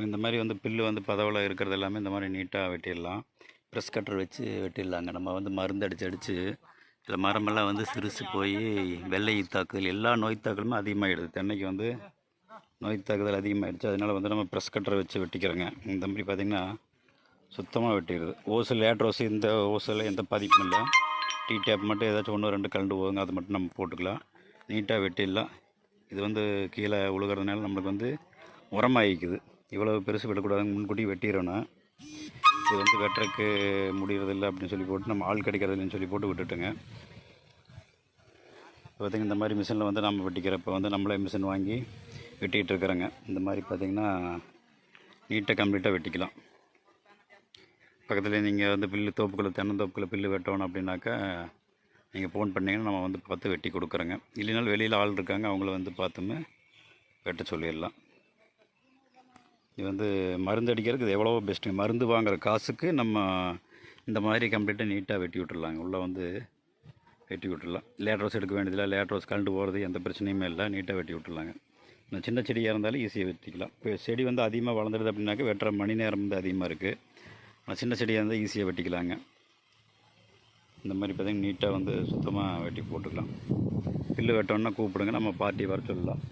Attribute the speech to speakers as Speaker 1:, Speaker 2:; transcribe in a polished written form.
Speaker 1: இந்த மாதிரி வந்து புல்லு வந்து பதவில் இருக்கிறது எல்லாமே இந்த மாதிரி நீட்டாக வெட்டிடலாம். ப்ரெஸ் கட்டர் வச்சு வெட்டிடலாங்க. நம்ம வந்து மருந்து அடித்து சில மரமெல்லாம் வந்து சிறுசு போய் வெள்ளை தாக்குதல் எல்லா நோய் தாக்குதலுமே அதிகமாகிடுது. தென்னைக்கு வந்து நோய் தாக்குதல் அதிகமாகிடுச்சு. அதனால் வந்து நம்ம ப்ரெஸ் கட்டரை வச்சு வெட்டிக்கிறோங்க. இந்த மாதிரி பார்த்திங்கன்னா சுத்தமாக வெட்டிடுது. ஓசு லேட் ரோஸு இந்த ஓசில் எந்த பாதிப்பும் இல்லை. டீ டேப் மட்டும் ஏதாச்சும் 1 2 கலண்டு போகுங்க, அது மட்டும் நம்ம போட்டுக்கலாம். நீட்டாக வெட்டிடலாம். இது வந்து கீழே உழுகிறதுனால நம்மளுக்கு வந்து உரமாகிக்குது. இவ்வளோ பெருசு விடக்கூடாதுன்னு முன்கூட்டி வெட்டிடணும். இது வந்து வெட்டுறக்கு முடியறதில்லை அப்படின்னு சொல்லி போட்டு நம்ம ஆள் கிடைக்கிறதில்லன்னு சொல்லி போட்டு விட்டுட்டுங்க. பார்த்திங்கன்னா இந்த மாதிரி மிஷினில் வந்து நம்ம வெட்டிக்கிறப்ப வந்து நம்மளே மிஷின் வாங்கி வெட்டிகிட்டு இருக்கிறோங்க. இந்த மாதிரி பார்த்திங்கன்னா நீட்டாக கம்ப்ளீட்டாக வெட்டிக்கலாம். பக்கத்தில் நீங்கள் வந்து புல்லு தோப்புக்குள்ளே தென்னந்தோப்புக்குள்ளே புல்லு வெட்டணும் அப்படின்னாக்கா நீங்கள் ஃபோன் பண்ணிங்கன்னா நம்ம வந்து பார்த்து வெட்டி கொடுக்குறோங்க. இல்லைனாலும் வெளியில் ஆள் இருக்காங்க, அவங்கள வந்து பார்த்துமே வெட்ட சொல்லிடலாம். இது வந்து மருந்து அடிக்கிறதுக்கு இது எவ்வளோ பெஸ்ட்டுங்க. மருந்து வாங்குகிற காசுக்கு நம்ம இந்த மாதிரி கம்ப்ளீட்டாக நீட்டாக வெட்டி விட்டுடலாங்க. உள்ளே வந்து வெட்டி விட்டுடலாம். லேட் ரோஸ் எடுக்க வேண்டியதில்லை. லேட் ரோஸ் கலண்டு போகிறது எந்த பிரச்சனையுமே இல்லை. நீட்டாக வெட்டி விட்டுடலாங்க. இந்த சின்ன செடியாக இருந்தாலும் ஈஸியாக வெட்டிக்கலாம். இப்போ செடி வந்து அதிகமாக வளர்ந்துடுது அப்படின்னாக்கா வெட்டுற மணி நேரம் வந்து அதிகமாக இருக்குது. ஆனால் சின்ன செடியாக இருந்தால் ஈஸியாக வெட்டிக்கலாங்க. இந்த மாதிரி பார்த்திங்கன்னா நீட்டாக வந்து சுத்தமாக வெட்டி போட்டுக்கலாம். புல்லு வெட்டோன்னா கூப்பிடுங்க, நம்ம பார்ட்டி வர சொல்லலாம்.